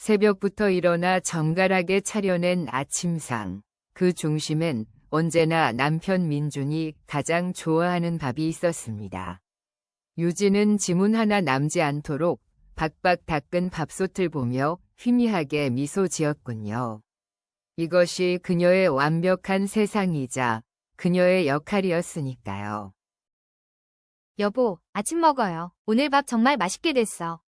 새벽부터 일어나 정갈하게 차려낸 아침상. 그 중심엔 언제나 남편 민준이 가장 좋아하는 밥이 있었습니다. 유진은 지문 하나 남지 않도록 박박 닦은 밥솥을 보며 희미하게 미소 지었군요. 이것이 그녀의 완벽한 세상이자 그녀의 역할이었으니까요. 여보, 아침 먹어요. 오늘 밥 정말 맛있게 됐어.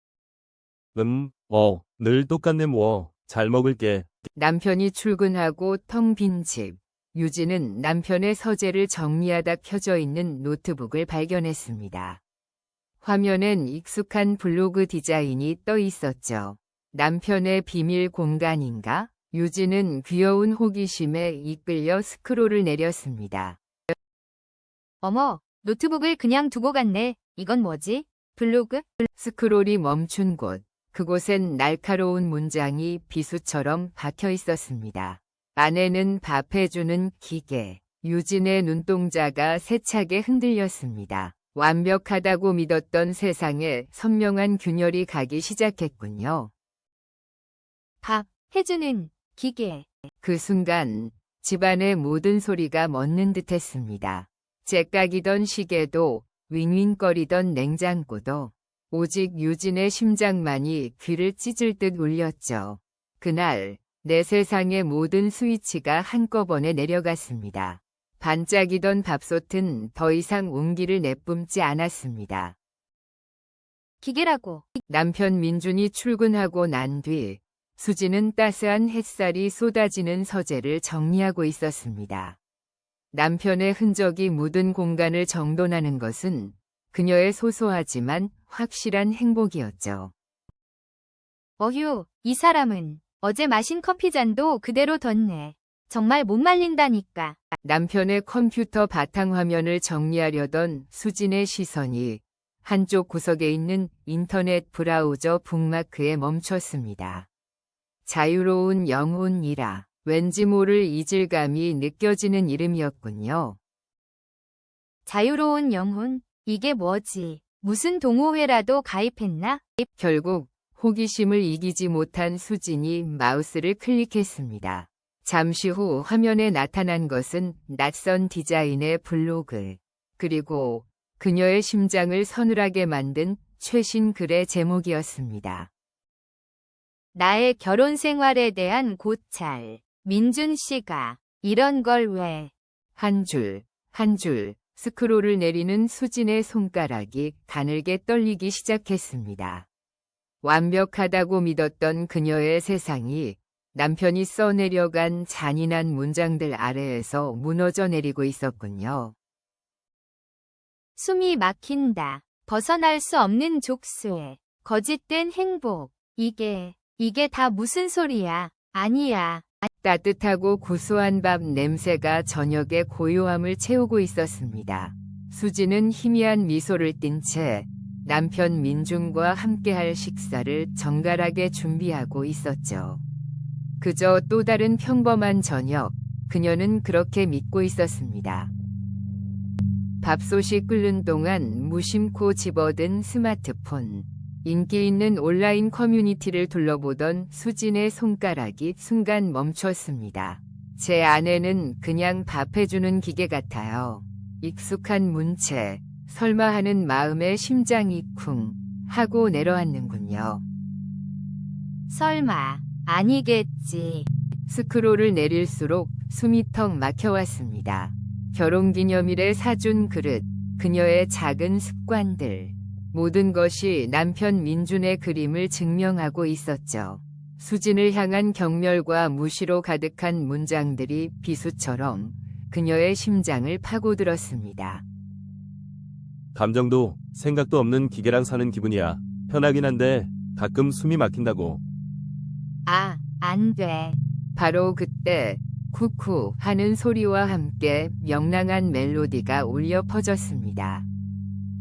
늘 똑같네 뭐. 잘 먹을게. 남편이 출근하고 텅 빈 집. 유진은 남편의 서재를 정리하다 켜져 있는 노트북을 발견했습니다. 화면엔 익숙한 블로그 디자인이 떠 있었죠. 남편의 비밀 공간인가? 유진은 귀여운 호기심에 이끌려 스크롤을 내렸습니다. 어머, 노트북을 그냥 두고 갔네. 이건 뭐지? 블로그? 스크롤이 멈춘 곳. 그곳엔 날카로운 문장이 비수처럼 박혀 있었습니다. 안에는 밥해주는 기계. 유진의 눈동자가 세차게 흔들렸습니다. 완벽하다고 믿었던 세상에 선명한 균열이 가기 시작했군요. 밥 해주는 기계. 그 순간 집안의 모든 소리가 멎는 듯했습니다. 째깍이던 시계도 윙윙거리던 냉장고도 오직 유진의 심장만이 귀를 찢을 듯 울렸죠. 그날 내 세상의 모든 스위치가 한꺼번에 내려갔습니다. 반짝이던 밥솥은 더 이상 온기를 내뿜지 않았습니다. 기계라고. 남편 민준이 출근하고 난 뒤 수지는 따스한 햇살이 쏟아지는 서재를 정리하고 있었습니다. 남편의 흔적이 묻은 공간을 정돈하는 것은 그녀의 소소하지만 확실한 행복이었죠. 어휴, 이 사람은 어제 마신 커피잔도 그대로 뒀네. 정말 못 말린다니까. 남편의 컴퓨터 바탕화면을 정리하려던 수진의 시선이 한쪽 구석에 있는 인터넷 브라우저 북마크에 멈췄습니다. 자유로운 영혼이라 왠지 모를 이질감이 느껴지는 이름이었군요. 자유로운 영혼? 이게 뭐지? 무슨 동호회라도 가입했나? 결국 호기심을 이기지 못한 수진이 마우스를 클릭했습니다. 잠시 후 화면에 나타난 것은 낯선 디자인의 블로그, 그리고 그녀의 심장을 서늘하게 만든 최신 글의 제목이었습니다. 나의 결혼 생활에 대한 고찰. 민준 씨가 이런 걸 왜? 한 줄, 한 줄, 스크롤을 내리는 수진의 손가락이 가늘게 떨리기 시작했습니다. 완벽하다고 믿었던 그녀의 세상이 남편이 써내려간 잔인한 문장들 아래에서 무너져 내리고 있었군요. 숨이 막힌다. 벗어날 수 없는 족쇄. 거짓된 행복. 이게 다 무슨 소리야? 아니야. 따뜻하고 구수한 밥 냄새가 저녁의 고요함을 채우고 있었습니다. 수지는 희미한 미소를 띤 채 남편 민준과 함께할 식사를 정갈하게 준비하고 있었죠. 그저 또 다른 평범한 저녁, 그녀는 그렇게 믿고 있었습니다. 밥솥이 끓는 동안 무심코 집어든 스마트폰. 인기 있는 온라인 커뮤니티를 둘러보던 수진의 손가락이 순간 멈췄습니다. 제 안에는 그냥 밥해주는 기계 같아요. 익숙한 문체, 설마 하는 마음에 심장이 쿵 하고 내려앉는군요. 설마, 아니겠지. 스크롤을 내릴수록 숨이 턱 막혀왔습니다. 결혼기념일에 사준 그릇, 그녀의 작은 습관들. 모든 것이 남편 민준의 그림을 증명하고 있었죠. 수진을 향한 경멸과 무시로 가득한 문장들이 비수처럼 그녀의 심장을 파고들었습니다. 감정도 생각도 없는 기계랑 사는 기분이야. 편하긴 한데 가끔 숨이 막힌다고. 아, 안 돼. 바로 그때 쿠쿠 하는 소리와 함께 명랑한 멜로디가 울려 퍼졌습니다.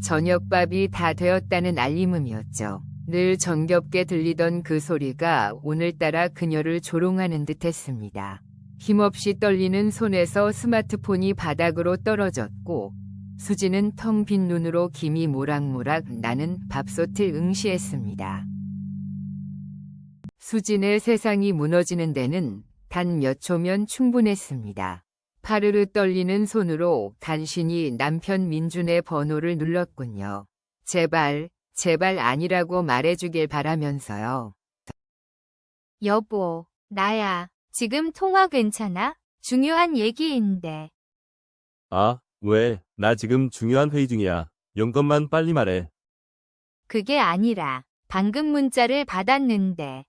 저녁밥이 다 되었다는 알림음이었죠. 늘 정겹게 들리던 그 소리가 오늘따라 그녀를 조롱하는 듯했습니다. 힘없이 떨리는 손에서 스마트폰이 바닥으로 떨어졌고 수지는 텅 빈 눈으로 김이 모락모락 나는 밥솥을 응시했습니다. 수진의 세상이 무너지는 데는 단 몇 초면 충분했습니다. 파르르 떨리는 손으로 간신히 남편 민준의 번호를 눌렀군요. 제발 아니라고 말해주길 바라면서요. 여보, 나야. 지금 통화 괜찮아? 중요한 얘기인데. 아, 왜? 나 지금 중요한 회의 중이야. 용건만 빨리 말해. 그게 아니라 방금 문자를 받았는데.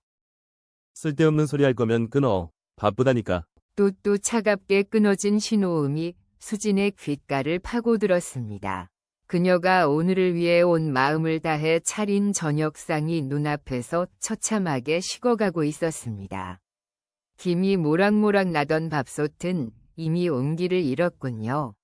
쓸데없는 소리 할 거면 끊어. 바쁘다니까. 또 차갑게 끊어진 신호음이 수진의 귓가를 파고들었습니다. 그녀가 오늘을 위해 온 마음을 다해 차린 저녁상이 눈앞에서 처참하게 식어가고 있었습니다. 김이 모락모락 나던 밥솥은 이미 온기를 잃었군요.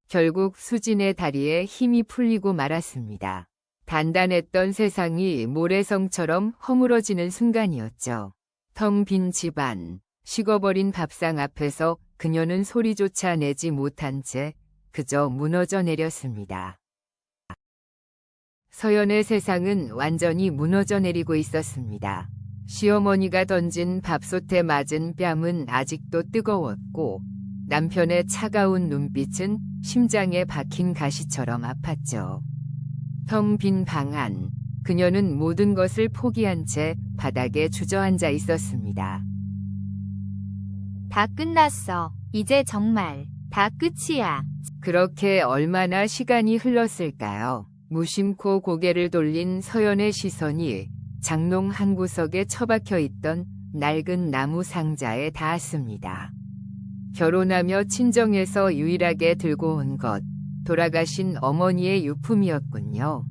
결국 수진의 다리에 힘이 풀리고 말았습니다. 단단했던 세상이 모래성처럼 허물어지는 순간이었죠. 텅 빈 집안, 식어버린 밥상 앞에서 그녀는 소리조차 내지 못한 채 그저 무너져 내렸습니다. 서연의 세상은 완전히 무너져 내리고 있었습니다. 시어머니가 던진 밥솥에 맞은 뺨은 아직도 뜨거웠고 남편의 차가운 눈빛은 심장에 박힌 가시처럼 아팠죠. 텅 빈 방 안, 그녀는 모든 것을 포기한 채 바닥에 주저앉아 있었습니다. 다 끝났어. 이제 정말 다 끝이야. 그렇게 얼마나 시간이 흘렀을까요? 무심코 고개를 돌린 서연의 시선이 장롱 한 구석에 처박혀 있던 낡은 나무 상자에 닿았습니다. 결혼하며 친정에서 유일하게 들고 온 것, 돌아가신 어머니의 유품이었군요.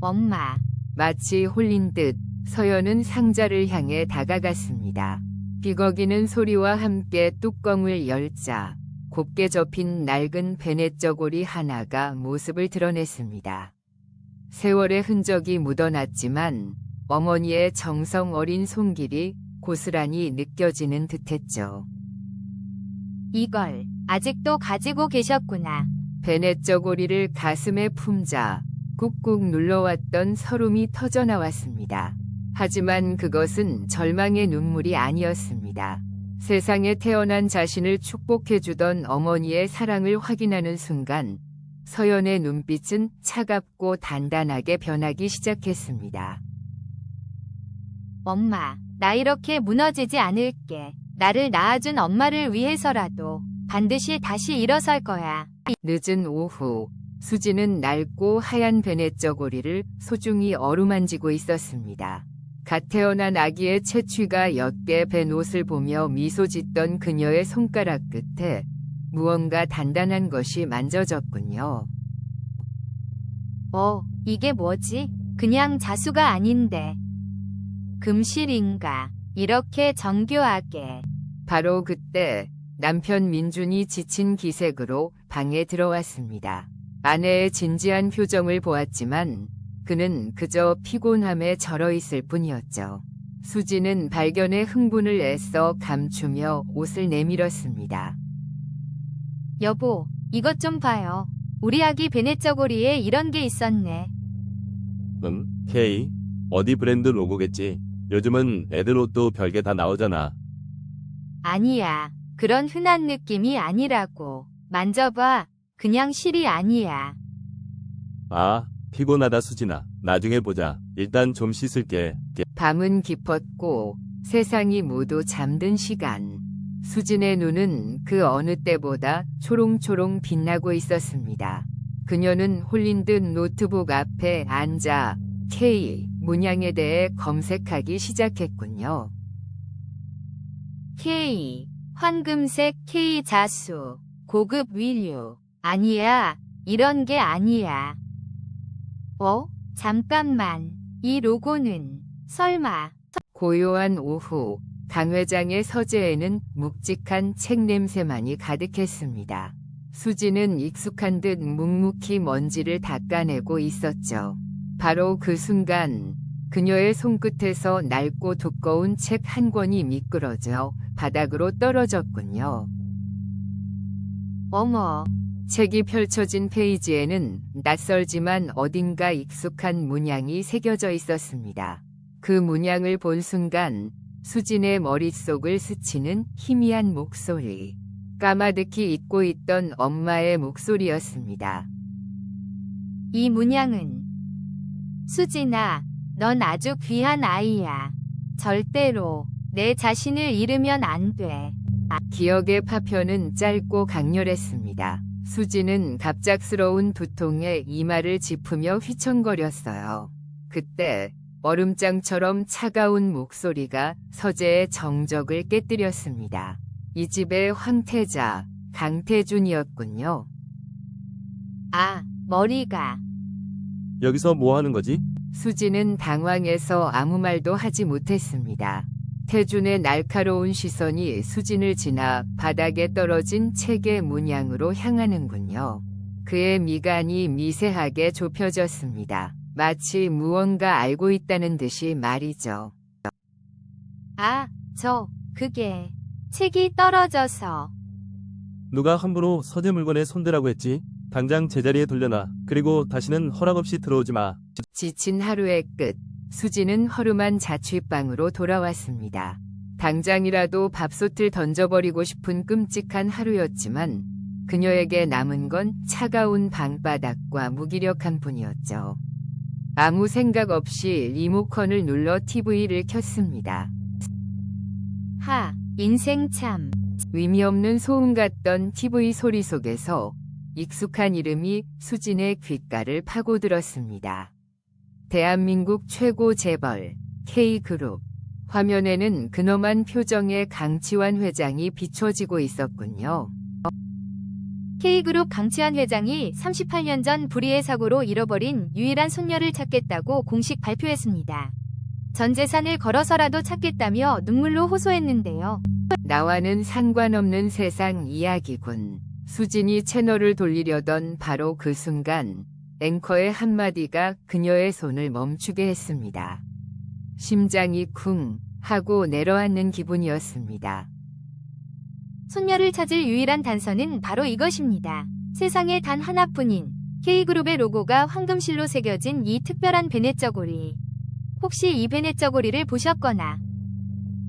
엄마, 마치 홀린 듯 서연은 상자를 향해 다가갔습니다. 비거기는 소리와 함께 뚜껑을 열자 곱게 접힌 낡은 베넷 저고리 하나가 모습을 드러냈습니다. 세월의 흔적이 묻어났지만 어머니의 정성 어린 손길이 고스란히 느껴지는 듯했죠. 이걸 아직도 가지고 계셨구나. 베넷 저고리를 가슴에 품자 꾹꾹 눌러왔던 서름이 터져나왔습니다. 하지만 그것은 절망의 눈물이 아니었습니다. 세상에 태어난 자신을 축복해주던 어머니의 사랑을 확인하는 순간 서연의 눈빛은 차갑고 단단하게 변하기 시작했습니다. 엄마, 나 이렇게 무너지지 않을게. 나를 낳아준 엄마를 위해서라도 반드시 다시 일어설 거야. 늦은 오후, 수지는 낡고 하얀 베넷 저고리를 소중히 어루만지고 있었습니다. 갓 태어난 아기의 채취가 옅게 밴 옷을 보며 미소 짓던 그녀의 손가락 끝에 무언가 단단한 것이 만져졌군요. 이게 뭐지? 그냥 자수가 아닌데. 금실인가? 이렇게 정교하게. 바로 그때 남편 민준이 지친 기색으로 방에 들어왔습니다. 아내의 진지한 표정을 보았지만 그는 그저 피곤함에 절어있을 뿐이었죠. 수지는 발견에 흥분을 애써 감추며 옷을 내밀었습니다. 여보, 이것 좀 봐요. 우리 아기 베넷 저고리에 이런 게 있었네. K. 어디 브랜드 로고겠지. 요즘은 애들 옷도 별게 다 나오잖아. 아니야. 그런 흔한 느낌이 아니라고. 만져봐. 그냥 실이 아니야. 아, 피곤하다 수진아. 나중에 보자. 일단 좀 씻을게. 밤은 깊었고 세상이 모두 잠든 시간. 수진의 눈은 그 어느 때보다 초롱초롱 빛나고 있었습니다. 그녀는 홀린 듯 노트북 앞에 앉아 K 문양에 대해 검색하기 시작했군요. K. 황금색 K 자수. 고급 위류. 아니야. 이런 게 아니야. 잠깐만. 이 로고는 설마. 고요한 오후, 강 회장의 서재에는 묵직한 책 냄새만이 가득했습니다. 수지는 익숙한 듯 묵묵히 먼지를 닦아내고 있었죠. 바로 그 순간 그녀의 손끝에서 낡고 두꺼운 책 한 권이 미끄러져 바닥으로 떨어졌군요. 어머. 책이 펼쳐진 페이지에는 낯설지만 어딘가 익숙한 문양이 새겨져 있었습니다. 그 문양을 본 순간 수진의 머릿속을 스치는 희미한 목소리. 까마득히 잊고 있던 엄마의 목소리였습니다. 이 문양은 수진아, 넌 아주 귀한 아이야. 절대로 내 자신을 잃으면 안 돼. 기억의 파편은 짧고 강렬했습니다. 수진은 갑작스러운 두통에 이마를 짚으며 휘청거렸어요. 그때 얼음장처럼 차가운 목소리가 서재의 정적을 깨뜨렸습니다. 이 집의 황태자, 강태준이었군요. 아, 머리가. 여기서 뭐 하는 거지? 수진은 당황해서 아무 말도 하지 못했습니다. 태준의 날카로운 시선이 수진을 지나 바닥에 떨어진 책의 문양으로 향하는군요. 그의 미간이 미세하게 좁혀졌습니다. 마치 무언가 알고 있다는 듯이 말이죠. 아, 그게 책이 떨어져서. 누가 함부로 서재 물건에 손대라고 했지? 당장 제자리에 돌려놔. 그리고 다시는 허락 없이 들어오지 마. 지친 하루의 끝, 수진은 허름한 자취방으로 돌아왔습니다. 당장이라도 밥솥을 던져버리고 싶은 끔찍한 하루였지만 그녀에게 남은 건 차가운 방바닥과 무기력한 뿐이었죠. 아무 생각 없이 리모컨을 눌러 TV를 켰습니다. 인생 참. 의미 없는 소음 같던 TV 소리 속에서 익숙한 이름이 수진의 귓가를 파고들었습니다. 대한민국 최고 재벌, K그룹. 화면에는 근엄한 표정의 강치환 회장이 비춰지고 있었군요. K그룹 강치환 회장이 38년 전 불의의 사고로 잃어버린 유일한 손녀를 찾겠다고 공식 발표했습니다. 전 재산을 걸어서라도 찾겠다며 눈물로 호소했는데요. 나와는 상관없는 세상 이야기군. 수진이 채널을 돌리려던 바로 그 순간 앵커의 한마디가 그녀의 손을 멈추게 했습니다. 심장이 쿵 하고 내려앉는 기분이었습니다. 손녀를 찾을 유일한 단서는 바로 이것입니다. 세상에 단 하나뿐인 K그룹의 로고가 황금실로 새겨진 이 특별한 베넷 저고리. 혹시 이 베넷 저고리를 보셨거나.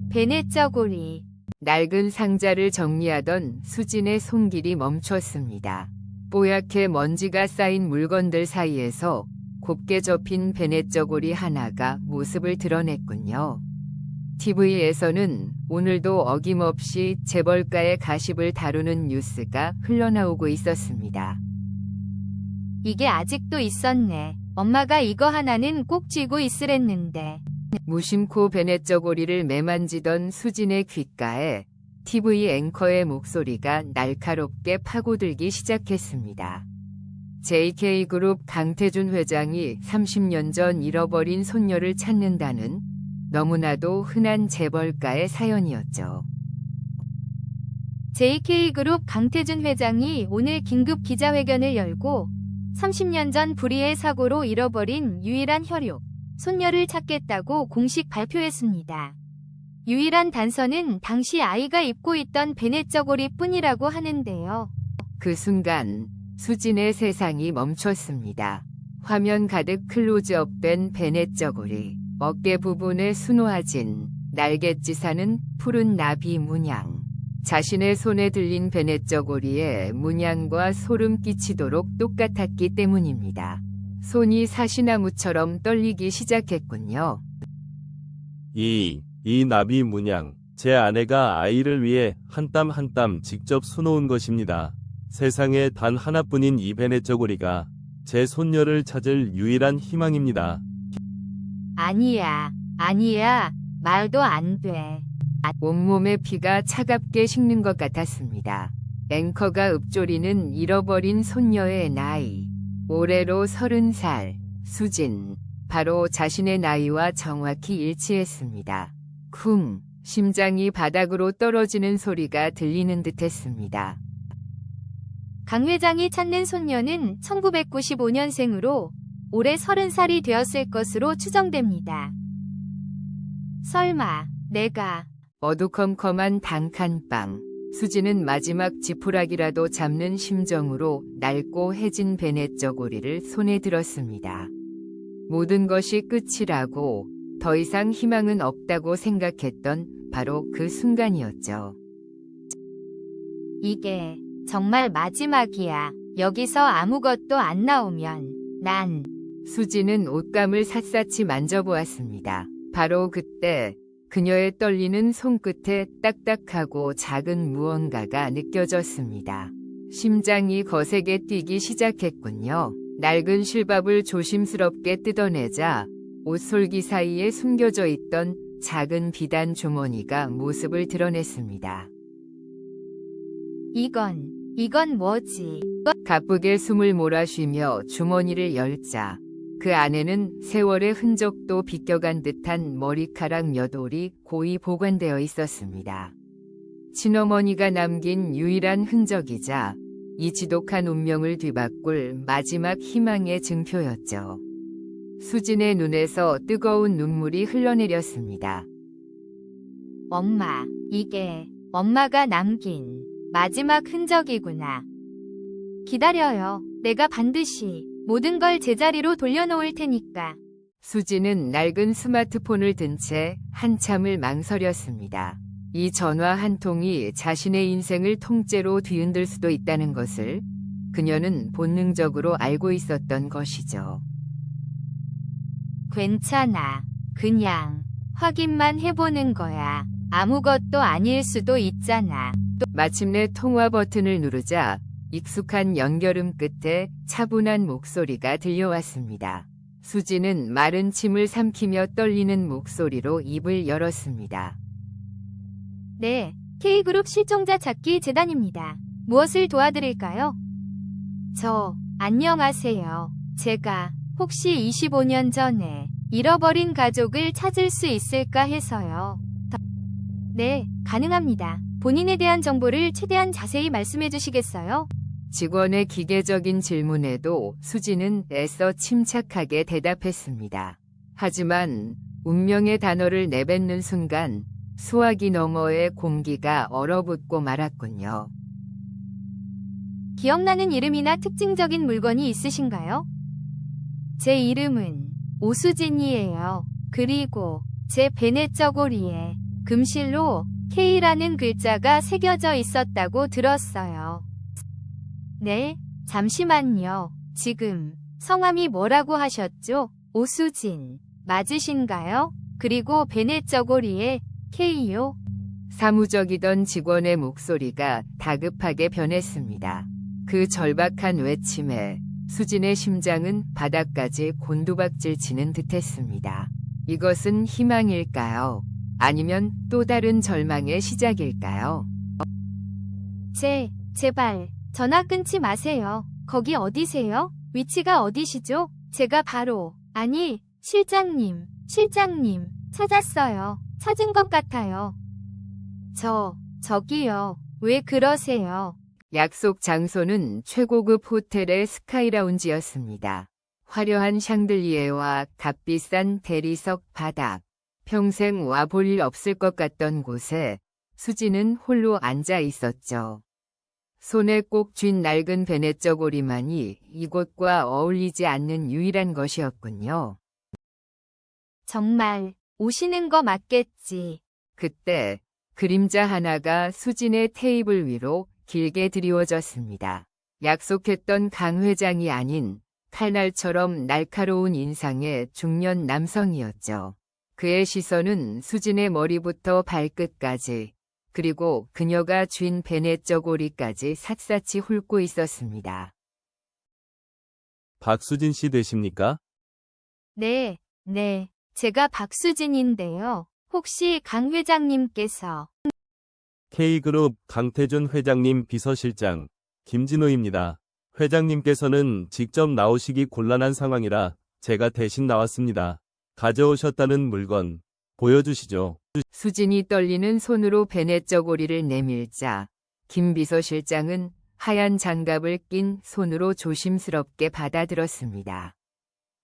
베넷 저고리. 낡은 상자를 정리하던 수진의 손길이 멈췄습니다. 뽀얗게 먼지가 쌓인 물건들 사이에서 곱게 접힌 베넷 저고리 하나가 모습을 드러냈군요. TV에서는 오늘도 어김없이 재벌가의 가십을 다루는 뉴스가 흘러나오고 있었습니다. 이게 아직도 있었네. 엄마가 이거 하나는 꼭 쥐고 있으랬는데. 무심코 베넷 저고리를 매만지던 수진의 귓가에 TV 앵커의 목소리가 날카롭게 파고들기 시작했습니다. JK그룹 강태준 회장이 30년 전 잃어버린 손녀를 찾는다는 너무나도 흔한 재벌가의 사연이었죠. JK그룹 강태준 회장이 오늘 긴급 기자회견을 열고 30년 전 불의의 사고로 잃어버린 유일한 혈육, 손녀를 찾겠다고 공식 발표했습니다. 유일한 단서는 당시 아이가 입고 있던 베넷 저고리 뿐이라고 하는데요. 그 순간 수진의 세상이 멈췄습니다. 화면 가득 클로즈업된 베넷 저고리, 어깨 부분에 수놓아진 날갯짓하는 푸른 나비 문양. 자신의 손에 들린 베넷 저고리의 문양과 소름 끼치도록 똑같았기 때문입니다. 손이 사시나무처럼 떨리기 시작했군요. 이 나비 문양, 제 아내가 아이를 위해 한 땀 한 땀 직접 수놓은 것입니다. 세상에 단 하나뿐인 이 베넷 저고리가 제 손녀를 찾을 유일한 희망입니다. 아니야, 말도 안 돼. 온몸의 피가 차갑게 식는 것 같았습니다. 앵커가 읊조리는 잃어버린 손녀의 나이. 올해로 30살, 수진. 바로 자신의 나이와 정확히 일치했습니다. 쿵, 심장이 바닥으로 떨어지는 소리가 들리는 듯했습니다. 강 회장이 찾는 손녀는 1995년생으로 올해 30살이 되었을 것으로 추정됩니다. 설마 내가 어두컴컴한 단칸방. 수지는 마지막 지푸라기라도 잡는 심정으로 낡고 해진 베넷 저고리를 손에 들었습니다. 모든 것이 끝이라고 더 이상 희망은 없다고 생각했던 바로 그 순간이었죠. 이게 정말 마지막이야. 여기서 아무것도 안 나오면 난 수지는 옷감을 샅샅이 만져보았습니다. 바로 그때 그녀의 떨리는 손끝에 딱딱하고 작은 무언가가 느껴졌습니다. 심장이 거세게 뛰기 시작했군요. 낡은 실밥을 조심스럽게 뜯어내자 옷솔기 사이에 숨겨져 있던 작은 비단 주머니가 모습을 드러냈습니다. 이건 뭐지? 가쁘게 숨을 몰아쉬며 주머니를 열자 그 안에는 세월의 흔적도 비껴간 듯한 머리카락 몇 올이 고이 보관되어 있었습니다. 친어머니가 남긴 유일한 흔적이자 이 지독한 운명을 뒤바꿀 마지막 희망의 증표였죠. 수진의 눈에서 뜨거운 눈물이 흘러내렸습니다. 엄마, 이게 엄마가 남긴 마지막 흔적이구나. 기다려요. 내가 반드시 모든 걸 제자리로 돌려놓을 테니까. 수지는 낡은 스마트폰을 든 채 한참을 망설였습니다. 이 전화 한 통이 자신의 인생을 통째로 뒤흔들 수도 있다는 것을 그녀는 본능적으로 알고 있었던 것이죠. 괜찮아. 그냥 확인만 해보는 거야. 아무것도 아닐 수도 있잖아. 마침내 통화 버튼을 누르자 익숙한 연결음 끝에 차분한 목소리가 들려왔습니다. 수지는 마른 침을 삼키며 떨리는 목소리로 입을 열었습니다. 네, K그룹 실종자 찾기 재단입니다. 무엇을 도와드릴까요? 안녕하세요. 제가 혹시 25년 전에 잃어버린 가족을 찾을 수 있을까 해서요. 네, 가능합니다. 본인에 대한 정보를 최대한 자세히 말씀해 주시겠어요? 직원의 기계적인 질문에도 수지는 애써 침착하게 대답했습니다. 하지만 운명의 단어를 내뱉는 순간 수화기 너머의 공기가 얼어붙고 말았군요. 기억나는 이름이나 특징적인 물건이 있으신가요? 제 이름은 오수진이에요. 그리고 제 베넷 저고리에 금실로 K라는 글자가 새겨져 있었다고 들었어요. 네, 잠시만요. 지금 성함이 뭐라고 하셨죠? 오수진. 맞으신가요? 그리고 베넷 저고리에 K요? 사무적이던 직원의 목소리가 다급하게 변했습니다. 그 절박한 외침에 수진의 심장은 바닥까지 곤두박질 치는 듯했습니다. 이것은 희망일까요? 아니면 또 다른 절망의 시작일까요? 제발, 전화 끊지 마세요. 거기 어디세요? 위치가 어디시죠? 제가 바로, 실장님, 찾았어요. 찾은 것 같아요. 저기요. 왜 그러세요? 약속 장소는 최고급 호텔의 스카이라운지였습니다. 화려한 샹들리에와 값비싼 대리석 바닥, 평생 와볼 일 없을 것 같던 곳에 수지는 홀로 앉아 있었죠. 손에 꼭 쥔 낡은 베넷 저고리만이 이곳과 어울리지 않는 유일한 것이었군요. 정말 오시는 거 맞겠지. 그때 그림자 하나가 수진의 테이블 위로 길게 드리워졌습니다. 약속했던 강 회장이 아닌 칼날처럼 날카로운 인상의 중년 남성이었죠. 그의 시선은 수진의 머리부터 발끝까지 그리고 그녀가 쥔 베넷 저고리까지 샅샅이 훑고 있었습니다. 박수진 씨 되십니까? 네, 제가 박수진인데요. 혹시 강 회장님께서 K그룹 강태준 회장님 비서실장 김진호입니다. 회장님께서는 직접 나오시기 곤란한 상황이라 제가 대신 나왔습니다. 가져오셨다는 물건 보여주시죠. 수진이 떨리는 손으로 베넷 저고리를 내밀자 김 비서실장은 하얀 장갑을 낀 손으로 조심스럽게 받아들었습니다.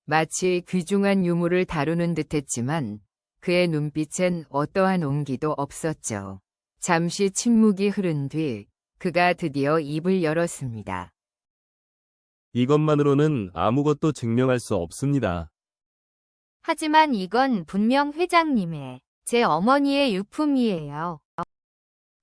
마치 귀중한 유물을 다루는 듯했지만 그의 눈빛엔 어떠한 온기도 없었죠. 잠시 침묵이 흐른 뒤 그가 드디어 입을 열었습니다. 이것만으로는 아무것도 증명할 수 없습니다. 하지만 이건 분명 회장님의, 제 어머니의 유품이에요.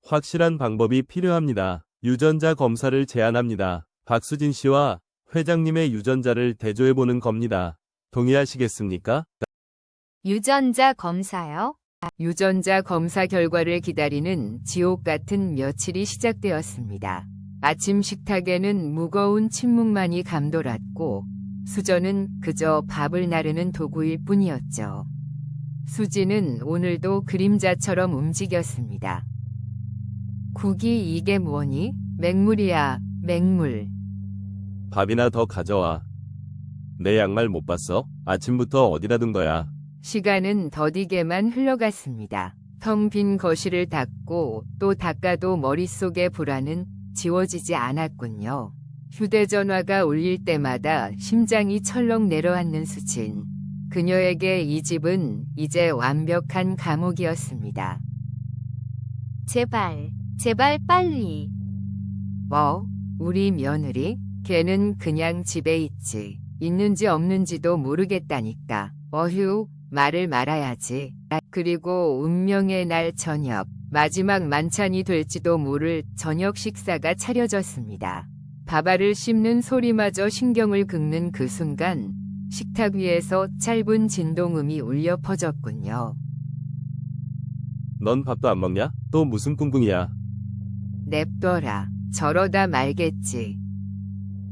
확실한 방법이 필요합니다. 유전자 검사를 제안합니다. 박수진 씨와 회장님의 유전자를 대조해보는 겁니다. 동의하시겠습니까? 유전자 검사요? 유전자 검사 결과를 기다리는 지옥 같은 며칠이 시작되었습니다. 아침 식탁에는 무거운 침묵만이 감돌았고 수저는 그저 밥을 나르는 도구일 뿐이었죠. 수지는 오늘도 그림자처럼 움직였습니다. 국이 이게 뭐니? 맹물이야, 맹물. 밥이나 더 가져와. 내 양말 못 봤어? 아침부터 어디다 둔 거야? 시간은 더디게만 흘러갔습니다. 텅 빈 거실을 닦고 또 닦아도 머릿속의 불안은 지워지지 않았군요. 휴대전화가 울릴 때마다 심장이 철렁 내려앉는 수진. 그녀에게 이 집은 이제 완벽한 감옥이었습니다. 제발, 제발 빨리. 뭐? 우리 며느리? 걔는 그냥 집에 있지. 있는지 없는지도 모르겠다니까. 어휴, 말을 말아야지. 그리고 운명의 날 저녁, 마지막 만찬이 될지도 모를 저녁 식사가 차려졌습니다. 밥알을 씹는 소리마저 신경을 긁는 그 순간 식탁 위에서 짧은 진동음이 울려 퍼졌군요. 넌 밥도 안 먹냐? 또 무슨 꿍꿍이야? 냅둬라. 저러다 말겠지.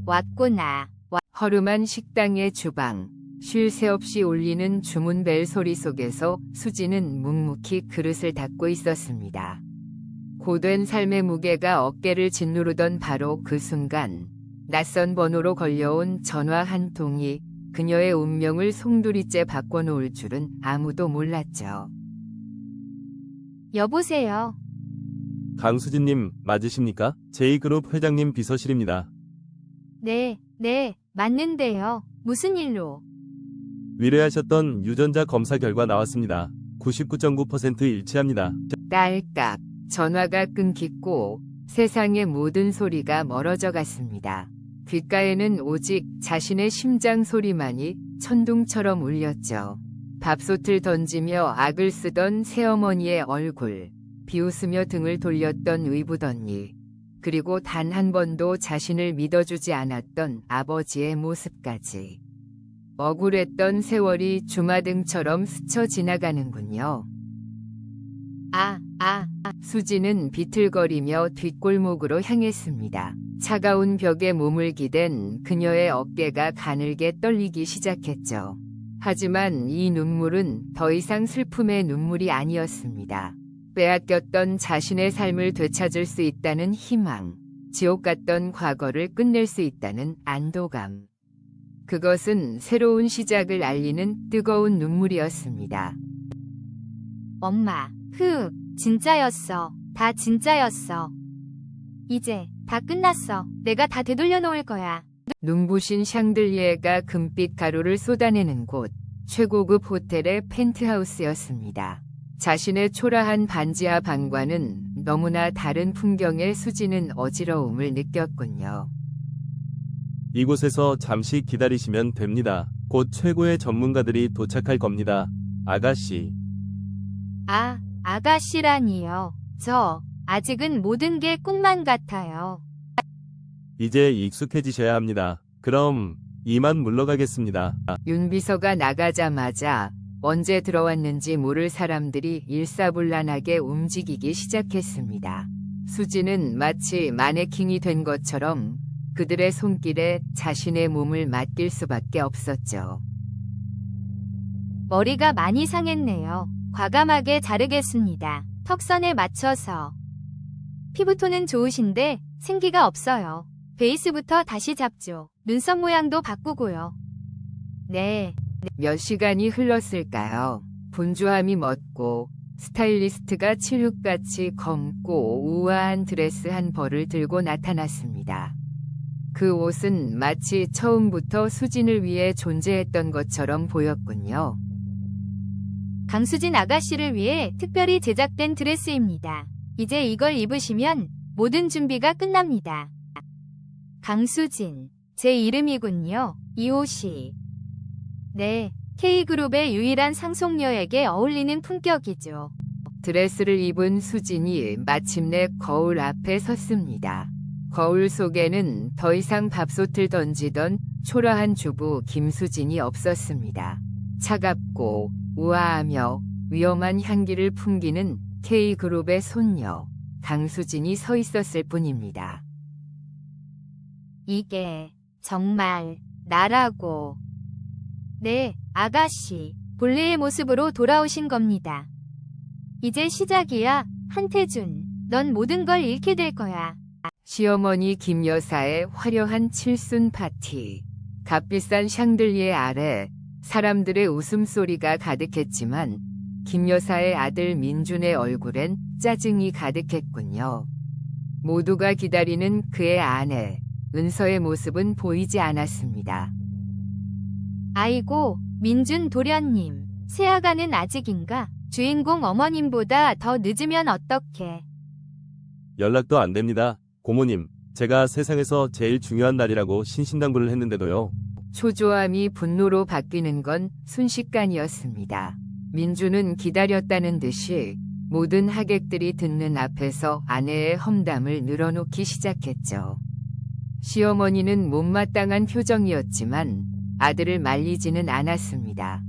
왔구나. 허름한 식당의 주방. 쉴 새 없이 울리는 주문벨 소리 속에서 수지는 묵묵히 그릇을 닦고 있었습니다. 고된 삶의 무게가 어깨를 짓누르던 바로 그 순간 낯선 번호로 걸려온 전화 한 통이 그녀의 운명을 송두리째 바꿔놓을 줄은 아무도 몰랐죠. 여보세요. 강수진님 맞으십니까? 제2그룹 회장님 비서실입니다. 네, 맞는데요. 무슨 일로? 의뢰하셨던 유전자 검사 결과 나왔습니다. 99.9% 일치합니다. 딸깍. 전화가 끊기고 세상의 모든 소리가 멀어져 갔습니다. 귓가에는 오직 자신의 심장 소리만이 천둥처럼 울렸죠. 밥솥을 던지며 악을 쓰던 새어머니의 얼굴, 비웃으며 등을 돌렸던 의붓언니, 그리고 단 한 번도 자신을 믿어주지 않았던 아버지의 모습까지. 억울했던 세월이 주마등처럼 스쳐 지나가는군요. 수지는 비틀거리며 뒷골목으로 향했습니다. 차가운 벽에 몸을 기댄 그녀의 어깨가 가늘게 떨리기 시작했죠. 하지만 이 눈물은 더 이상 슬픔의 눈물이 아니었습니다. 빼앗겼던 자신의 삶을 되찾을 수 있다는 희망, 지옥 같던 과거를 끝낼 수 있다는 안도감. 그것은 새로운 시작을 알리는 뜨거운 눈물이었습니다. 엄마, 진짜였어. 다 진짜였어. 이제 다 끝났어. 내가 다 되돌려 놓을 거야. 눈부신 샹들리에가 금빛 가루를 쏟아내는 곳, 최고급 호텔의 펜트하우스였습니다. 자신의 초라한 반지하 방과는 너무나 다른 풍경에 수지는 어지러움을 느꼈군요. 이곳에서 잠시 기다리시면 됩니다. 곧 최고의 전문가들이 도착할 겁니다. 아가씨. 아가씨라니요. 저 아직은 모든 게 꿈만 같아요. 이제 익숙해지셔야 합니다. 그럼 이만 물러가겠습니다. 윤 비서가 나가자마자 언제 들어왔는지 모를 사람들이 일사불란하게 움직이기 시작했습니다. 수지는 마치 마네킹이 된 것처럼 그들의 손길에 자신의 몸을 맡길 수밖에 없었죠. 머리가 많이 상했네요. 과감하게 자르겠습니다. 턱선에 맞춰서. 피부톤은 좋으신데 생기가 없어요. 베이스부터 다시 잡죠. 눈썹 모양도 바꾸고요. 네. 몇 시간이 흘렀을까요? 분주함이 멎고 스타일리스트가 칠흑같이 검고 우아한 드레스 한 벌을 들고 나타났습니다. 그 옷은 마치 처음부터 수진을 위해 존재했던 것처럼 보였군요. 강수진 아가씨를 위해 특별히 제작된 드레스입니다. 이제 이걸 입으시면 모든 준비가 끝납니다. 강수진, 제 이름이군요. 이 옷이. 네, K그룹의 유일한 상속녀에게 어울리는 품격이죠. 드레스를 입은 수진이 마침내 거울 앞에 섰습니다. 거울 속에는 더 이상 밥솥을 던지던 초라한 주부 김수진이 없었습니다. 차갑고 우아하며 위험한 향기를 풍기는 K그룹의 손녀 강수진이 서 있었을 뿐입니다. 이게 정말 나라고. 네, 아가씨. 본래의 모습으로 돌아오신 겁니다. 이제 시작이야, 한태준. 넌 모든 걸 잃게 될 거야. 시어머니 김 여사의 화려한 칠순 파티. 값비싼 샹들리에 아래 사람들의 웃음소리가 가득했지만 김 여사의 아들 민준의 얼굴엔 짜증이 가득했군요. 모두가 기다리는 그의 아내 은서의 모습은 보이지 않았습니다. 아이고, 민준 도련님. 새아가는 아직인가? 주인공 어머님보다 더 늦으면 어떡해. 연락도 안 됩니다. 고모님, 제가 세상에서 제일 중요한 날이라고 신신당부를 했는데도요. 초조함이 분노로 바뀌는 건 순식간이었습니다. 민주는 기다렸다는 듯이 모든 하객들이 듣는 앞에서 아내의 험담을 늘어놓기 시작했죠. 시어머니는 못마땅한 표정이었지만 아들을 말리지는 않았습니다.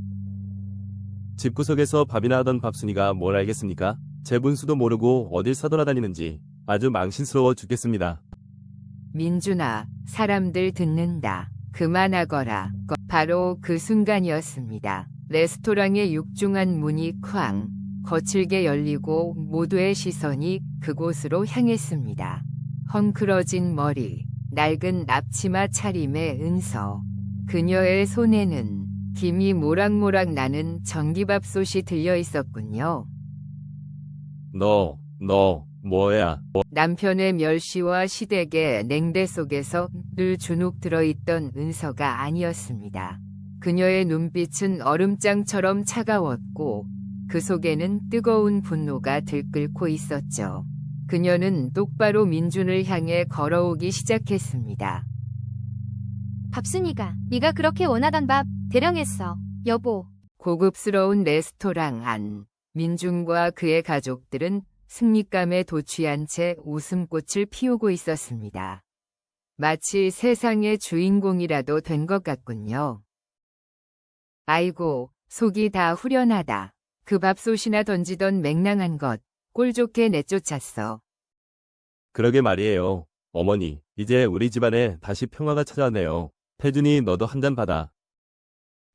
집구석에서 밥이나 하던 밥순이가 뭘 알겠습니까? 제 분수도 모르고 어딜 사돌아다니는지 아주 망신스러워 죽겠습니다. 민준아, 사람들 듣는다. 그만하거라. 바로 그 순간이었습니다. 레스토랑의 육중한 문이 쾅 거칠게 열리고 모두의 시선이 그곳으로 향했습니다. 헝클어진 머리, 낡은 앞치마 차림의 은서. 그녀의 손에는 김이 모락모락 나는 전기밥솥이 들려 있었군요. 너 뭐야? 남편의 멸시와 시댁의 냉대 속에서 늘 주눅 들어있던 은서가 아니었습니다. 그녀의 눈빛은 얼음장처럼 차가웠고 그 속에는 뜨거운 분노가 들끓고 있었죠. 그녀는 똑바로 민준을 향해 걸어오기 시작했습니다. 밥순이가 네가 그렇게 원하던 밥 대령했어. 여보. 고급스러운 레스토랑 안, 민준과 그의 가족들은 승리감에 도취한 채 웃음꽃을 피우고 있었습니다. 마치 세상의 주인공이라도 된 것 같군요. 아이고, 속이 다 후련하다. 그 밥솥이나 던지던 맹랑한 것, 꼴 좋게 내쫓았어. 그러게 말이에요. 어머니, 이제 우리 집안에 다시 평화가 찾아왔네요. 태준이 너도 한 잔 받아.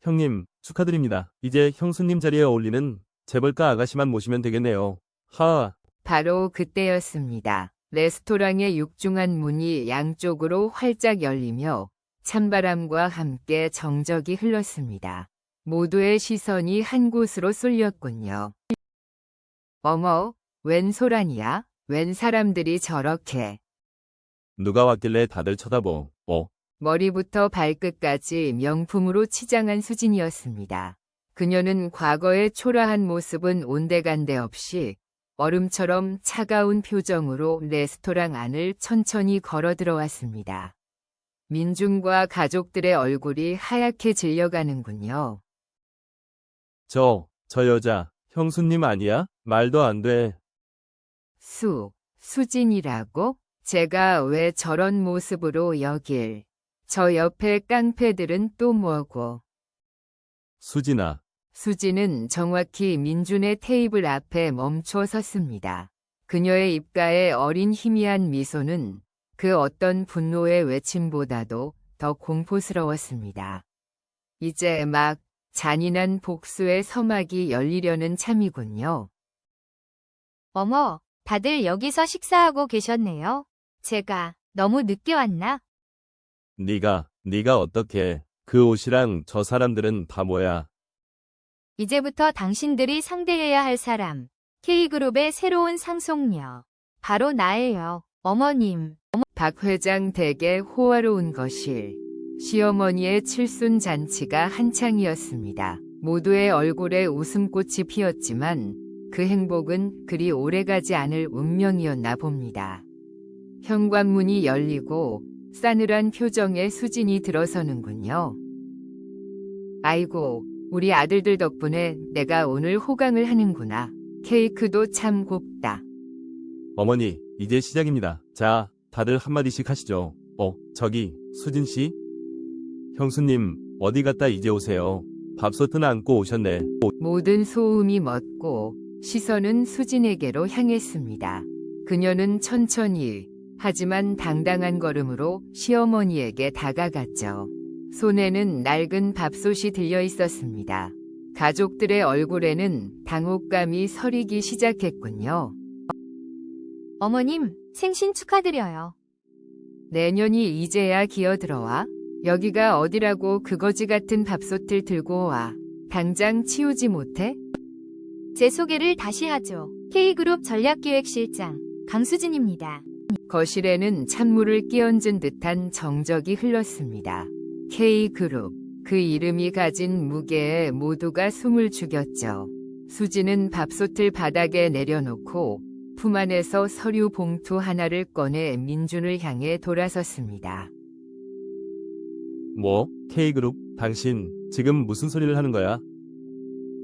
형님, 축하드립니다. 이제 형수님 자리에 어울리는 재벌가 아가씨만 모시면 되겠네요. 하. 바로 그때였습니다. 레스토랑의 육중한 문이 양쪽으로 활짝 열리며 찬바람과 함께 정적이 흘렀습니다. 모두의 시선이 한 곳으로 쏠렸군요. 어머, 웬 소란이야? 웬 사람들이 저렇게. 누가 왔길래 다들 쳐다보. 머리부터 발끝까지 명품으로 치장한 수진이었습니다. 그녀는 과거의 초라한 모습은 온데간데 없이 얼음처럼 차가운 표정으로 레스토랑 안을 천천히 걸어 들어왔습니다. 민준과 가족들의 얼굴이 하얗게 질려가는군요. 저 여자, 형수님 아니야? 말도 안 돼. 수진이라고? 제가 왜 저런 모습으로 여길. 저 옆에 깡패들은 또 뭐고. 수진아. 수진은 정확히 민준의 테이블 앞에 멈춰 섰습니다. 그녀의 입가에 어린 희미한 미소는 그 어떤 분노의 외침보다도 더 공포스러웠습니다. 이제 막 잔인한 복수의 서막이 열리려는 참이군요. 어머, 다들 여기서 식사하고 계셨네요. 제가 너무 늦게 왔나? 네가 어떻게? 그 옷이랑 저 사람들은 다 뭐야? 이제부터 당신들이 상대해야 할 사람. K그룹의 새로운 상속녀. 바로 나예요. 어머님. 박 회장 댁의 호화로운 거실. 시어머니의 칠순 잔치가 한창이었습니다. 모두의 얼굴에 웃음꽃이 피었지만 그 행복은 그리 오래가지 않을 운명이었나 봅니다. 현관문이 열리고 싸늘한 표정의 수진이 들어서는군요. 아이고, 우리 아들들 덕분에 내가 오늘 호강을 하는구나. 케이크도 참 곱다. 어머니, 이제 시작입니다. 자, 다들 한마디씩 하시죠. 저기, 수진 씨? 형수님, 어디 갔다 이제 오세요. 밥솥은 안고 오셨네. 모든 소음이 멎고 시선은 수진에게로 향했습니다. 그녀는 천천히 하지만 당당한 걸음으로 시어머니에게 다가갔죠. 손에는 낡은 밥솥이 들려 있었습니다. 가족들의 얼굴에는 당혹감이 서리기 시작했군요. 어머님, 생신 축하드려요. 내년이 이제야 기어들어와. 여기가 어디라고 그거지 같은 밥솥을 들고 와. 당장 치우지 못해? 제 소개를 다시 하죠. K그룹 전략기획실장 강수진입니다. 거실에는 찬물을 끼얹은 듯한 정적이 흘렀습니다. K그룹, 그 이름이 가진 무게에 모두가 숨을 죽였죠. 수지는 밥솥을 바닥에 내려놓고 품 안에서 서류 봉투 하나를 꺼내 민준을 향해 돌아섰습니다. 뭐, K그룹, 당신, 지금 무슨 소리를 하는 거야?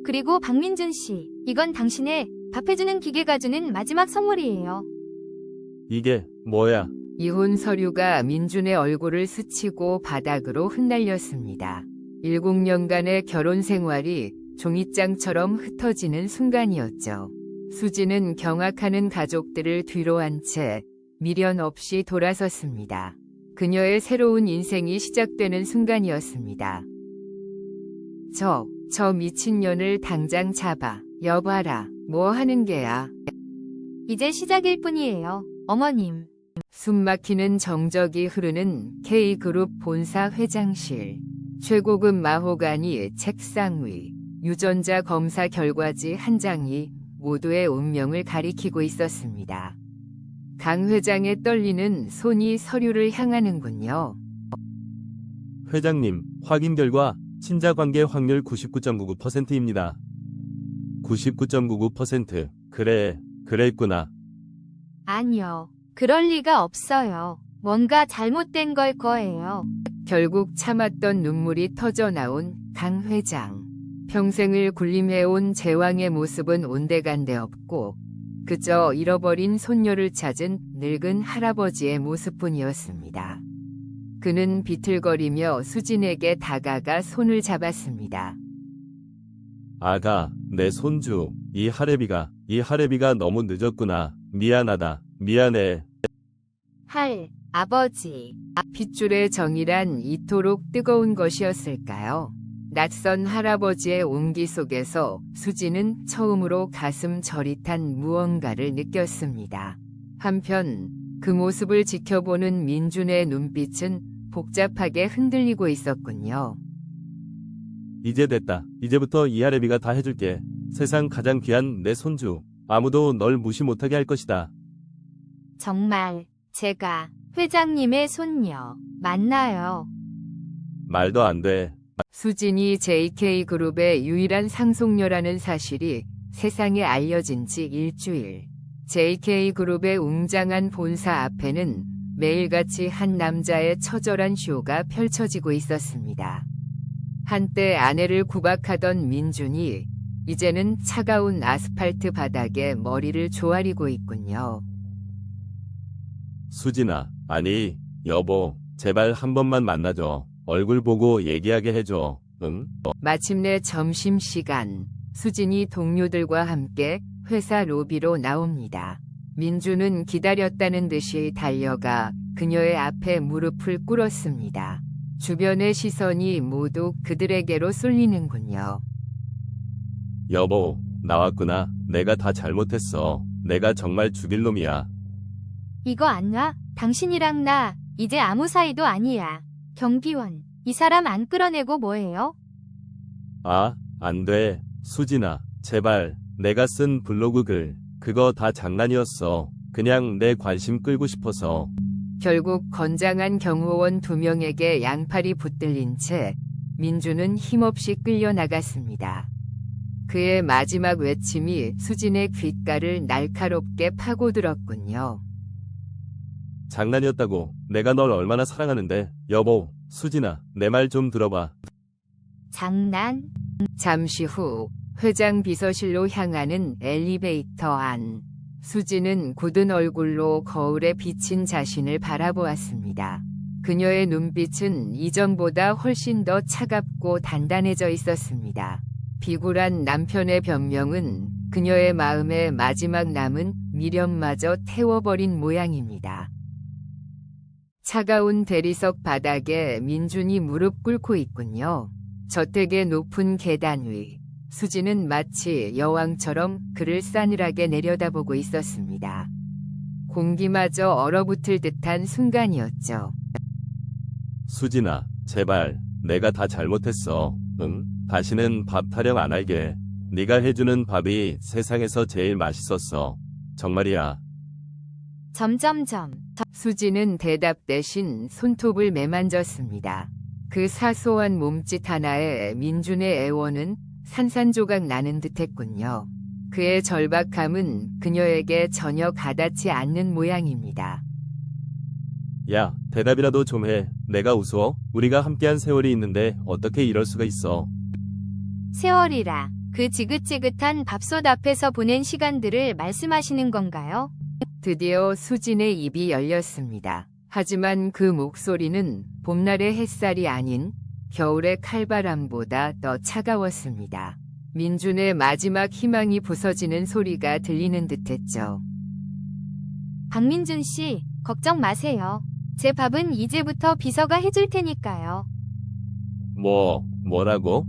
그리고 박민준 씨, 이건 당신의 밥 해주는 기계가 주는 마지막 선물이에요. 이게, 뭐야? 이혼 서류가 민준의 얼굴을 스치고 바닥으로 흩날렸습니다. 7년간의 결혼 생활이 종이장처럼 흩어지는 순간이었죠. 수지는 경악하는 가족들을 뒤로 한 채 미련 없이 돌아섰습니다. 그녀의 새로운 인생이 시작되는 순간이었습니다. 저 미친년을 당장 잡아. 여봐라, 뭐 하는 게야. 이제 시작일 뿐이에요, 어머님. 숨막히는 정적이 흐르는 K그룹 본사 회장실. 최고급 마호가니 책상 위, 유전자 검사 결과지 한 장이 모두의 운명을 가리키고 있었습니다. 강 회장의 떨리는 손이 서류를 향하는군요. 회장님, 확인 결과 친자관계 확률 99.99%입니다. 99.99%. 그래, 그랬구나. 아니요, 그럴 리가 없어요. 뭔가 잘못된 걸 거예요. 결국 참았던 눈물이 터져 나온 강 회장. 평생을 군림해온 제왕의 모습은 온데간데 없고 그저 잃어버린 손녀를 찾은 늙은 할아버지의 모습뿐이었습니다. 그는 비틀거리며 수진에게 다가가 손을 잡았습니다. 아가, 내 손주, 이 하레비가 너무 늦었구나. 미안하다, 미안해. 아버지. 핏줄의 정이란 이토록 뜨거운 것이었을까요? 낯선 할아버지의 온기 속에서 수지는 처음으로 가슴 저릿한 무언가를 느꼈습니다. 한편 그 모습을 지켜보는 민준의 눈빛은 복잡하게 흔들리고 있었군요. 이제 됐다. 이제부터 이 하레비가 다 해줄게. 세상 가장 귀한 내 손주. 아무도 널 무시 못하게 할 것이다. 정말 제가 회장님의 손녀 맞나요? 말도 안 돼. 수진이 JK그룹의 유일한 상속녀라는 사실이 세상에 알려진 지 일주일. JK그룹의 웅장한 본사 앞에는 매일같이 한 남자의 처절한 쇼가 펼쳐지고 있었습니다. 한때 아내를 구박하던 민준이 이제는 차가운 아스팔트 바닥에 머리를 조아리고 있군요. 수진아, 아니, 여보, 제발 한 번만 만나줘. 얼굴 보고 얘기하게 해줘. 응? 마침내 점심시간, 수진이 동료들과 함께 회사 로비로 나옵니다. 민준은 기다렸다는 듯이 달려가 그녀의 앞에 무릎을 꿇었습니다. 주변의 시선이 모두 그들에게로 쏠리는군요. 여보, 나왔구나. 내가 다 잘못했어. 내가 정말 죽일 놈이야. 이거 안 놔? 당신이랑 나 이제 아무 사이도 아니야. 경비원, 이 사람 안 끌어내고 뭐해요? 아, 안 돼. 수진아, 제발. 내가 쓴 블로그 글, 그거 다 장난이었어. 그냥 내 관심 끌고 싶어서. 결국 건장한 경호원 2명에게 양팔이 붙들린 채 민준은 힘없이 끌려나갔습니다. 그의 마지막 외침이 수진의 귓가를 날카롭게 파고들었군요. 장난이었다고. 내가 널 얼마나 사랑하는데. 여보, 수진아, 내 말 좀 들어봐. 장난? 잠시 후 회장 비서실로 향하는 엘리베이터 안. 수지는 굳은 얼굴로 거울에 비친 자신을 바라보았습니다. 그녀의 눈빛은 이전보다 훨씬 더 차갑고 단단해져 있었습니다. 비굴한 남편의 변명은 그녀의 마음에 마지막 남은 미련마저 태워버린 모양입니다. 차가운 대리석 바닥에 민준이 무릎 꿇고 있군요. 저택의 높은 계단 위. 수지는 마치 여왕처럼 그를 싸늘하게 내려다보고 있었습니다. 공기마저 얼어붙을 듯한 순간이었죠. 수진아, 제발 내가 다 잘못했어. 응? 다시는 밥 타령 안 할게. 네가 해주는 밥이 세상에서 제일 맛있었어. 정말이야. 점점점. 수지는 대답 대신 손톱을 매만졌습니다. 그 사소한 몸짓 하나에 민준의 애원은 산산조각 나는 듯했군요. 그의 절박함은 그녀에게 전혀 가닿지 않는 모양입니다. 야, 대답이라도 좀 해. 내가 우스워? 우리가 함께한 세월이 있는데 어떻게 이럴 수가 있어. 세월이라. 그 지긋지긋한 밥솥 앞에서 보낸 시간들을 말씀하시는 건가요? 드디어 수진의 입이 열렸습니다. 하지만 그 목소리는 봄날의 햇살이 아닌 겨울의 칼바람보다 더 차가웠습니다. 민준의 마지막 희망이 부서지는 소리가 들리는 듯했죠. 박민준 씨, 걱정 마세요. 제 밥은 이제부터 비서가 해줄 테니까요. 뭐라고?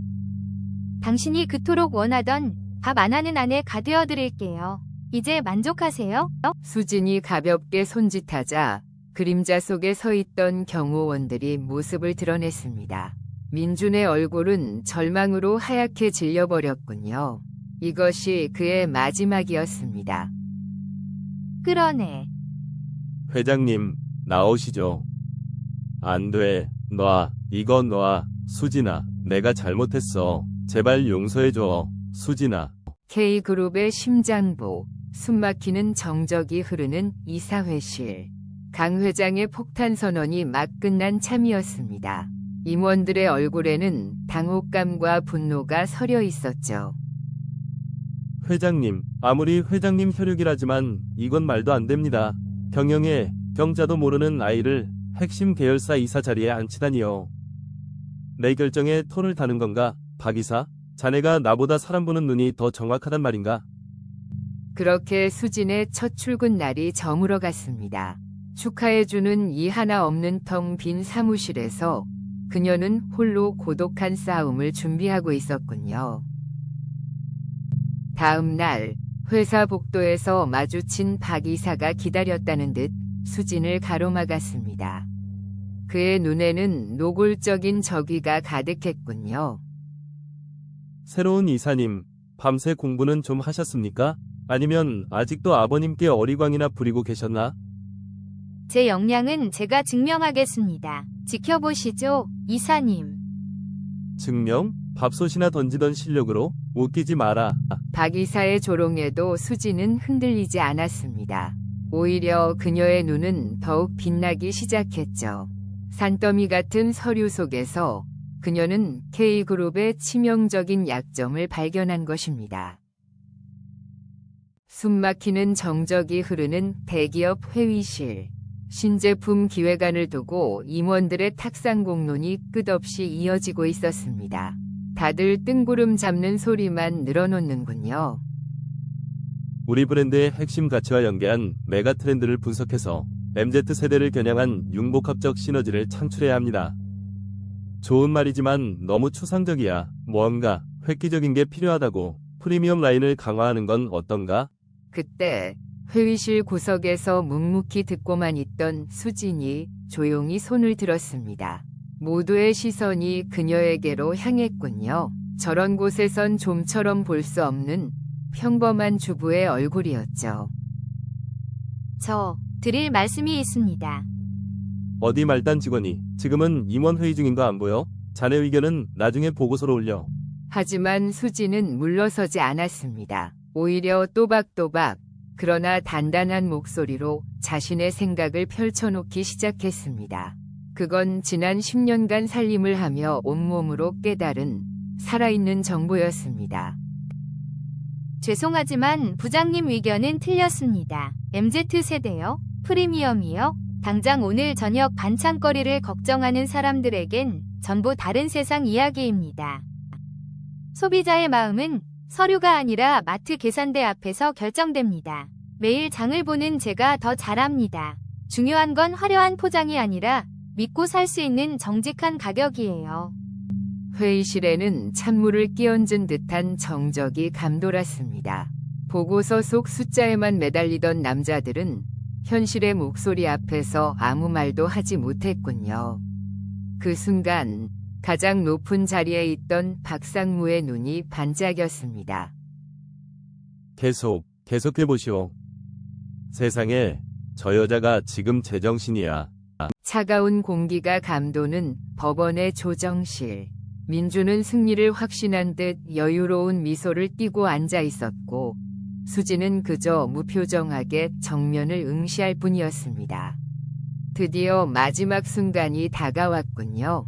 당신이 그토록 원하던 밥 안 하는 아내 가되어 드릴게요. 이제 만족하세요? 수진이 가볍게 손짓하자 그림자 속에 서 있던 경호원들이 모습을 드러냈습니다. 민준의 얼굴은 절망으로 하얗게 질려버렸군요. 이것이 그의 마지막이었습니다. 끌어내. 회장님, 나오시죠. 안 돼. 놔. 이거 놔. 수진아, 내가 잘못했어. 제발 용서해줘. 수진아. K그룹의 심장보, 숨막히는 정적이 흐르는 이사회실. 강 회장의 폭탄 선언이 막 끝난 참이었습니다. 임원들의 얼굴에는 당혹감과 분노가 서려 있었죠. 회장님, 아무리 회장님 혈육이라지만 이건 말도 안 됩니다. 경영에 경자도 모르는 아이를 핵심 계열사 이사 자리에 앉히다니요. 내 결정에 토를 다는 건가, 박 이사? 자네가 나보다 사람 보는 눈이 더 정확하단 말인가? 그렇게 수진의 첫 출근 날이 저물어 갔습니다. 축하해주는 이 하나 없는 텅 빈 사무실에서 그녀는 홀로 고독한 싸움을 준비하고 있었군요. 다음 날 회사 복도에서 마주친 박 이사가 기다렸다는 듯 수진을 가로막았습니다. 그의 눈에는 노골적인 적의가 가득했군요. 새로운 이사님, 밤새 공부는 좀 하셨습니까? 아니면 아직도 아버님께 어리광이나 부리고 계셨나? 제 역량은 제가 증명하겠습니다. 지켜보시죠, 이사님. 증명? 밥솥이나 던지던 실력으로? 웃기지 마라. 박 이사의 조롱에도 수지는 흔들리지 않았습니다. 오히려 그녀의 눈은 더욱 빛나기 시작했죠. 산더미 같은 서류 속에서 그녀는 K그룹의 치명적인 약점을 발견한 것입니다. 숨막히는 정적이 흐르는 대기업 회의실. 신제품 기획안을 두고 임원들의 탁상 공론이 끝없이 이어지고 있었습니다. 다들 뜬구름 잡는 소리만 늘어놓는군요. 우리 브랜드의 핵심 가치와 연계한 메가 트렌드를 분석해서 MZ세대를 겨냥한 융복합적 시너지를 창출해야 합니다. 좋은 말이지만 너무 추상적이야. 뭔가 획기적인 게 필요하다고. 프리미엄 라인을 강화하는 건 어떤가? 그때 회의실 구석에서 묵묵히 듣고만 있던 수진이 조용히 손을 들었습니다. 모두의 시선이 그녀에게로 향했군요. 저런 곳에선 좀처럼 볼 수 없는 평범한 주부의 얼굴이었죠. 드릴 말씀이 있습니다. 어디 말단 직원이 지금은 임원 회의 중인 거 안 보여? 자네 의견은 나중에 보고서로 올려. 하지만 수지는 물러서지 않았습니다. 오히려 또박또박 그러나 단단한 목소리로 자신의 생각을 펼쳐놓기 시작했습니다. 그건 지난 10년간 살림을 하며 온몸으로 깨달은 살아있는 정보였습니다. 죄송하지만 부장님 의견은 틀렸습니다. MZ세대요? 프리미엄이요? 당장 오늘 저녁 반찬거리를 걱정하는 사람들에겐 전부 다른 세상 이야기입니다. 소비자의 마음은 서류가 아니라 마트 계산대 앞에서 결정됩니다. 매일 장을 보는 제가 더 잘합니다. 중요한 건 화려한 포장이 아니라 믿고 살 수 있는 정직한 가격이에요. 회의실에는 찬물을 끼얹은 듯한 정적이 감돌았습니다. 보고서 속 숫자에만 매달리던 남자들은 현실의 목소리 앞에서 아무 말도 하지 못했군요. 그 순간 가장 높은 자리에 있던 박상무의 눈이 반짝였습니다. 계속해보시오. 세상에 저 여자가 지금 제정신이야. 차가운 공기가 감도는 법원의 조정실. 민주는 승리를 확신한 듯 여유로운 미소를 띠고 앉아 있었고, 수지는 그저 무표정하게 정면을 응시할 뿐이었습니다. 드디어 마지막 순간이 다가왔군요.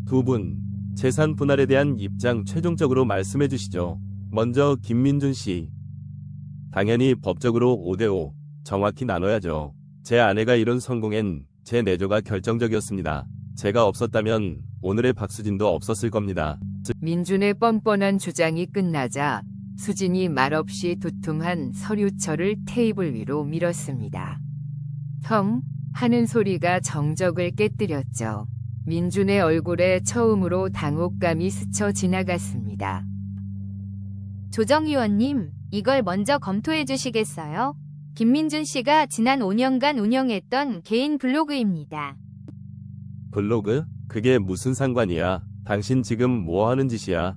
두 분, 재산 분할에 대한 입장 최종적으로 말씀해 주시죠. 먼저 김민준 씨. 당연히 법적으로 5대5 정확히 나눠야죠. 제 아내가 이룬 성공엔 제 내조가 결정적이었습니다. 제가 없었다면 오늘의 박수진도 없었을 겁니다. 민준의 뻔뻔한 주장이 끝나자 수진이 말없이 두툼한 서류철을 테이블 위로 밀었습니다. 형, 하는 소리가 정적을 깨뜨렸죠. 민준의 얼굴에 처음으로 당혹감이 스쳐 지나갔습니다. 조정위원님, 이걸 먼저 검토해 주시겠어요? 김민준 씨가 지난 5년간 운영했던 개인 블로그입니다. 블로그? 그게 무슨 상관이야? 당신 지금 뭐 하는 짓이야?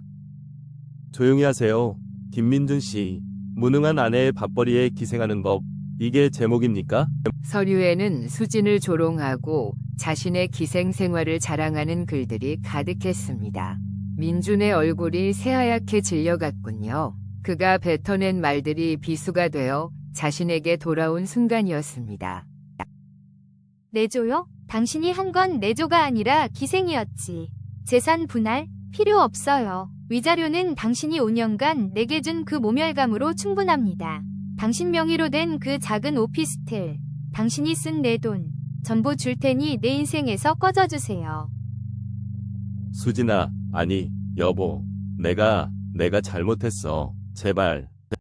조용히 하세요. 김민준 씨. 무능한 아내의 밥벌이에 기생하는 법. 이게 제목입니까? 서류에는 수진을 조롱하고 자신의 기생 생활을 자랑하는 글들이 가득했습니다. 민준의 얼굴이 새하얗게 질려갔군요. 그가 뱉어낸 말들이 비수가 되어 자신에게 돌아온 순간이었습니다. 내조요? 당신이 한 건 내조가 아니라 기생이었지. 재산 분할? 필요 없어요. 위자료는 당신이 5년간 내게 준 그 모멸감으로 충분합니다. 당신 명의로 된 그 작은 오피스텔, 당신이 쓴 내 돈, 전부 줄 테니 내 인생에서 꺼져주세요. 수진아, 아니, 여보. 내가 잘못했어. 제발.